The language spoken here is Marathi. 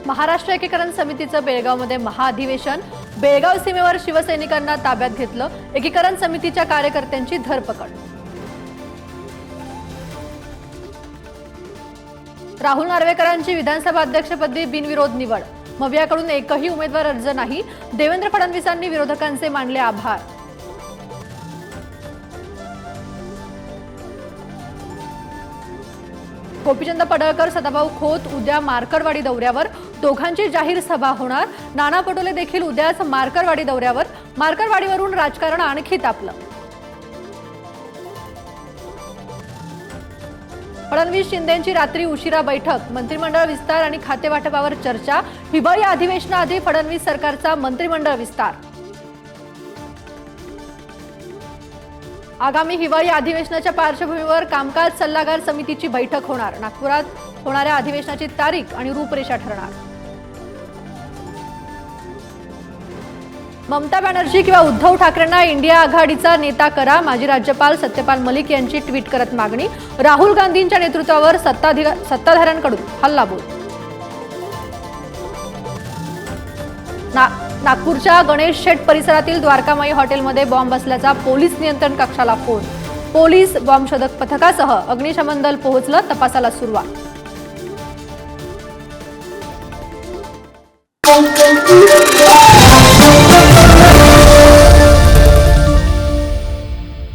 महाराष्ट्र एकीकरण समितीचं बेळगावमध्ये महाअधिवेशन। बेळगाव सीमेवर शिवसैनिकांना ताब्यात घेतलं। एकीकरण समितीच्या कार्यकर्त्यांची धरपकड। राहुल नार्वेकरांची विधानसभा अध्यक्षपदी बिनविरोध निवड। मवियाकडून एकही उमेदवार अर्ज नाही। देवेंद्र फडणवीसांनी विरोधकांचे मानले आभार। गोपीचंद पडळकर, सदाभाऊ खोत उद्या मार्करवाडी दौऱ्यावर। दोघांची जाहीर सभा होणार। नाना पटोले देखील उद्याच मार्करवाडी दौऱ्यावर। मार्करवाडीवरून राजकारण आणखी तापलं। फडणवीस शिंदेंची रात्री उशिरा बैठक। मंत्रिमंडळ विस्तार आणि खातेवाटपावर चर्चा। हिवाळी अधिवेशनाआधी फडणवीस सरकारचा मंत्रिमंडळ विस्तार। आगामी हिवाळी अधिवेशनाच्या पार्श्वभूमीवर कामकाज सल्लागार समितीची बैठक होणार। नागपुरात होणाऱ्या अधिवेशनाची तारीख आणि रूपरेषा ठरणार। ममता बॅनर्जी किंवा उद्धव ठाकरेंना इंडिया आघाडीचा नेता करा। माजी राज्यपाल सत्यपाल मलिक यांची ट्विट करत मागणी। राहुल गांधींच्या नेतृत्वावर सत्ताधाऱ्यांकडून हल्लाबोल। नागपूरच्या गणेश शेठ परिसरातील द्वारकामाई हॉटेलमध्ये बॉम्ब असल्याचा पोलीस नियंत्रण कक्षाला फोन। पोलीस बॉम्ब शोधक पथकासह अग्निशमन दल पोहोचलं। तपासाला सुरुवात।